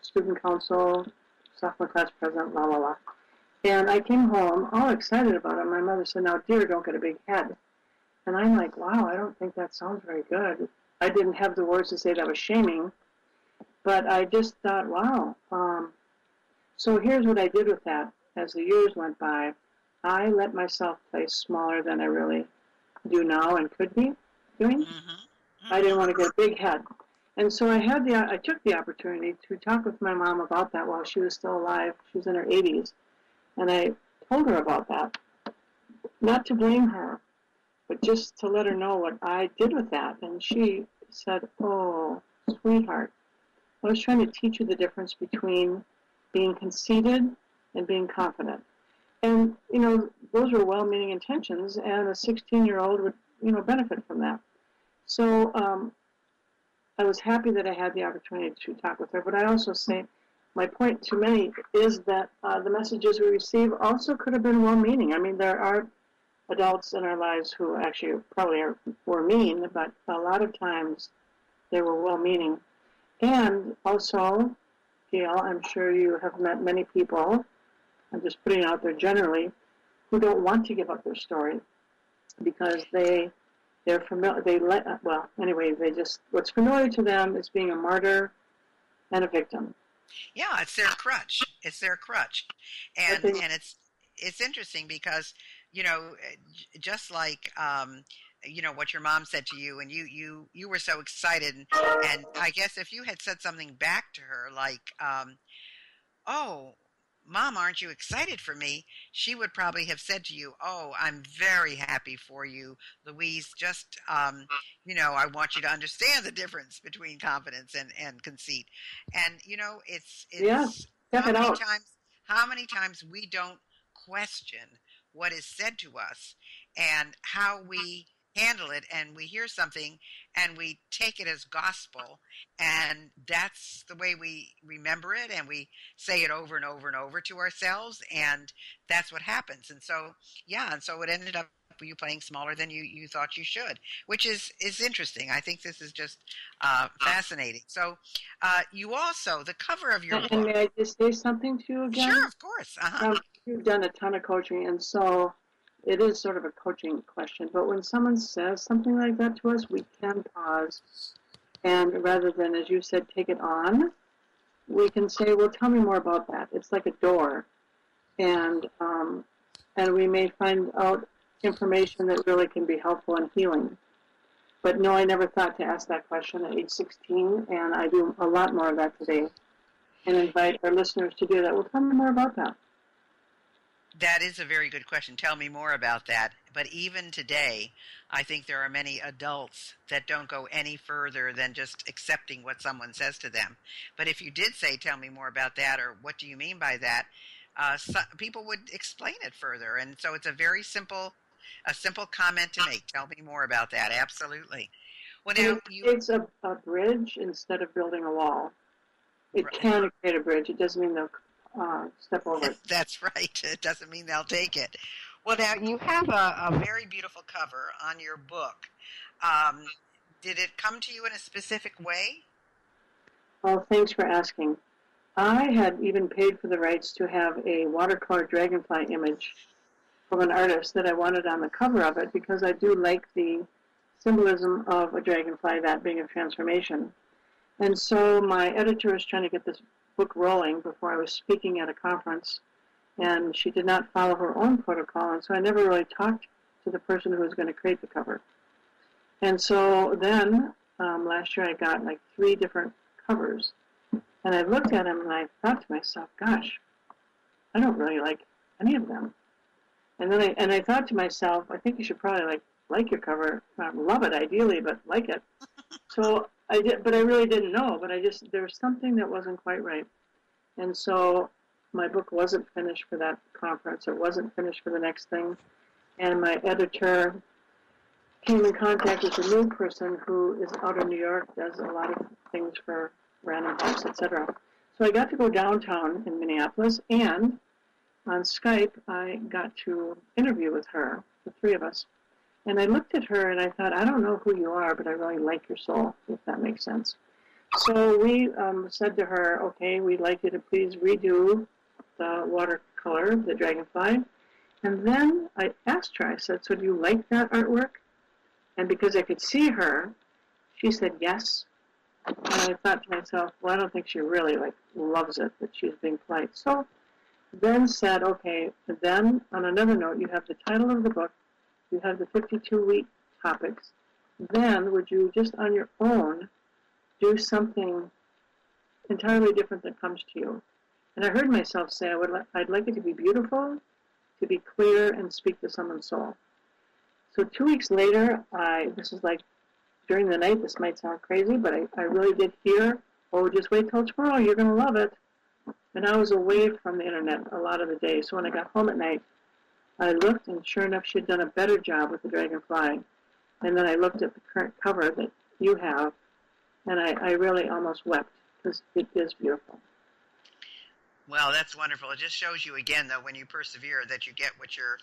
student council, sophomore class president, la la la. And I came home all excited about it. My mother said, "Now, dear, don't get a big head." And I'm like, wow, I don't think that sounds very good. I didn't have the words to say that was shaming, but I just thought, wow. So here's what I did with that. As the years went by, I let myself play smaller than I really do now and could be doing. I didn't want to get a big head. And so I took the opportunity to talk with my mom about that while she was still alive. She was in her 80s. And I told her about that. Not to blame her, but just to let her know what I did with that. And she said, "Oh, sweetheart, I was trying to teach you the difference between being conceited and being confident." And, those were well-meaning intentions, and a 16-year-old would, benefit from that. So I was happy that I had the opportunity to talk with her. But I also say my point to many is that the messages we receive also could have been well-meaning. I mean, there are adults in our lives who actually probably were mean, but a lot of times they were well-meaning. And also, Gail, I'm sure you have met many people, I'm just putting it out there generally, who don't want to give up their story because they're familiar. What's familiar to them is being a martyr and a victim. Yeah, it's their crutch. It's their crutch, and it's interesting because just like what your mom said to you, and you were so excited, and I guess if you had said something back to her like, "Oh, Mom, aren't you excited for me?" She would probably have said to you, "Oh, I'm very happy for you, Louise. Just, I want you to understand the difference between confidence and conceit." And, it's how many times we don't question what is said to us and how we handle it, and we hear something and we take it as gospel, and that's the way we remember it, and we say it over and over and over to ourselves, and that's what happens. And so it ended up you playing smaller than you thought you should, which is interesting. I think this is just fascinating. So you also, the cover of your book. And may I just say something to you again? Sure, of course. You've done a ton of coaching, and so it is sort of a coaching question. But when someone says something like that to us, we can pause. And rather than, as you said, take it on, we can say, well, tell me more about that. It's like a door. And we may find out information that really can be helpful and healing. But no, I never thought to ask that question at age 16, and I do a lot more of that today and invite our listeners to do that. Well, tell me more about that. That is a very good question. Tell me more about that. But even today, I think there are many adults that don't go any further than just accepting what someone says to them. But if you did say, "Tell me more about that," or "What do you mean by that?" People would explain it further. And so it's a simple comment to make. Tell me more about that. Absolutely. Well, now it's a bridge instead of building a wall. It can create a bridge. It doesn't mean they'll step over it. That's right. It doesn't mean they'll take it. Well, now you have a very beautiful cover on your book. Did it come to you in a specific way? Well, thanks for asking. I had even paid for the rights to have a watercolor dragonfly image from an artist that I wanted on the cover of it because I do like the symbolism of a dragonfly, that being a transformation. And so my editor was trying to get this book rolling before I was speaking at a conference, and she did not follow her own protocol, and so I never really talked to the person who was going to create the cover. And so then last year I got like 3 different covers, and I looked at them and I thought to myself, gosh, I don't really like any of them. And then I thought to myself, I think you should probably like your cover, not love it ideally, but like it. So I did, but I really didn't know. But there was something that wasn't quite right, and so my book wasn't finished for that conference. It wasn't finished for the next thing, and my editor came in contact with a new person who is out in New York, does a lot of things for Random House, etc. So I got to go downtown in Minneapolis, and on Skype I got to interview with her, the 3 of us. And I looked at her and I thought, I don't know who you are, but I really like your soul, if that makes sense. So we said to her, okay, we'd like you to please redo the watercolor, the dragonfly. And then I asked her, I said, so do you like that artwork? And because I could see her, she said yes. And I thought to myself, well, I don't think she really loves it, that she's being polite. So then said, okay, then on another note, you have the title of the book, you have the 52-week topics. Then would you just on your own do something entirely different that comes to you? And I heard myself say, I'd like it to be beautiful, to be clear, and speak to someone's soul. So 2 weeks later, this is like during the night, this might sound crazy, but I really did hear, oh, just wait till tomorrow, you're going to love it. And I was away from the internet a lot of the day. So when I got home at night, I looked, and sure enough, she'd done a better job with the dragonfly. And then I looked at the current cover that you have, and I really almost wept because it is beautiful. Well, that's wonderful. It just shows you again, though, when you persevere, that you get what you're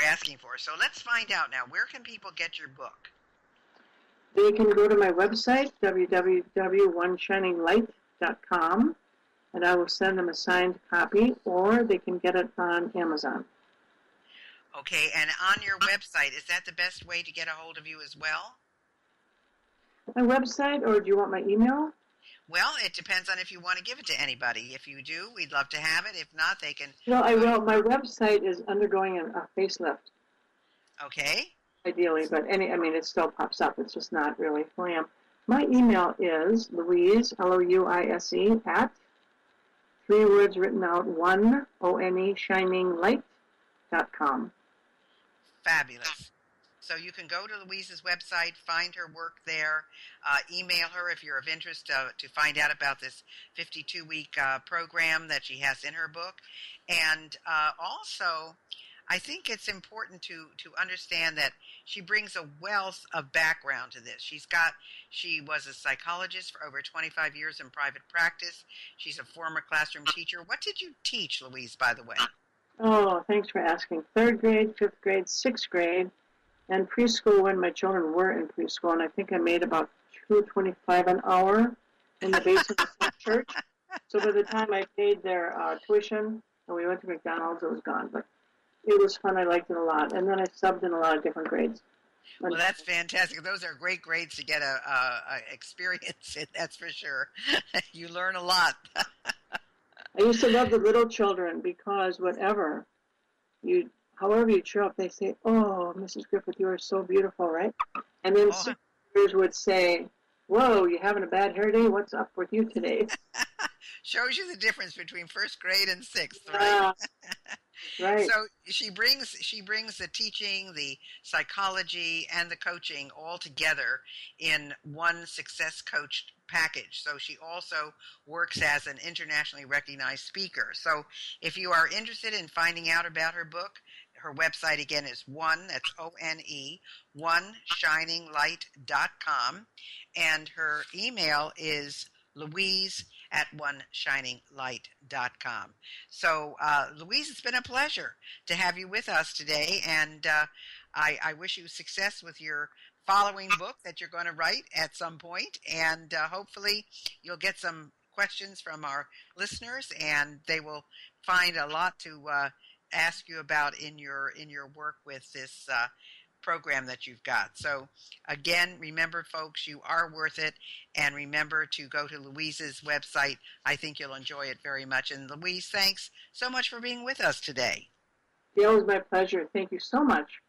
asking for. So let's find out now. Where can people get your book? They can go to my website, www.oneshininglight.com, and I will send them a signed copy, or they can get it on Amazon. Okay, and on your website, is that the best way to get a hold of you as well? My website, or do you want my email? Well, it depends on if you want to give it to anybody. If you do, we'd love to have it. If not, they can... Well, I will. My website is undergoing a facelift. Okay. Ideally, but it still pops up. It's just not really who I am. My email is Louise, Louise, at 3 words written out, one, O-N-E, shininglight.com. Fabulous. So you can go to Louise's website, find her work there, email her if you're of interest to find out about this 52-week program that she has in her book. And also, I think it's important to understand that she brings a wealth of background to this. She was a psychologist for over 25 years in private practice. She's a former classroom teacher. What did you teach, Louise, by the way? Oh, thanks for asking. 3rd grade, 5th grade, 6th grade, and preschool when my children were in preschool, and I think I made about $2.25 an hour in the basement of the church. So by the time I paid their tuition and we went to McDonald's, it was gone. But it was fun. I liked it a lot. And then I subbed in a lot of different grades. Well, that's fantastic. Those are great grades to get a experience in, that's for sure. You learn a lot. I used to love the little children because however you show up, they say, oh, Mrs. Griffith, you are so beautiful, right? And then 6 years would say, whoa, you having a bad hair day? What's up with you today? Shows you the difference between 1st grade and 6th, right? Right. So she brings the teaching, the psychology, and the coaching all together in one success coach package. So she also works as an internationally recognized speaker. So if you are interested in finding out about her book, her website again is that's ONE, oneshininglight.com, and her email is Louise at oneshininglight.com. So, Louise, it's been a pleasure to have you with us today, and I wish you success with your following book that you're going to write at some point, and hopefully you'll get some questions from our listeners, and they will find a lot to ask you about in your work with this program that you've got. So again, remember folks, you are worth it, and remember to go to Louise's website. I think you'll enjoy it very much. And Louise, thanks so much for being with us today. It was my pleasure. Thank you so much.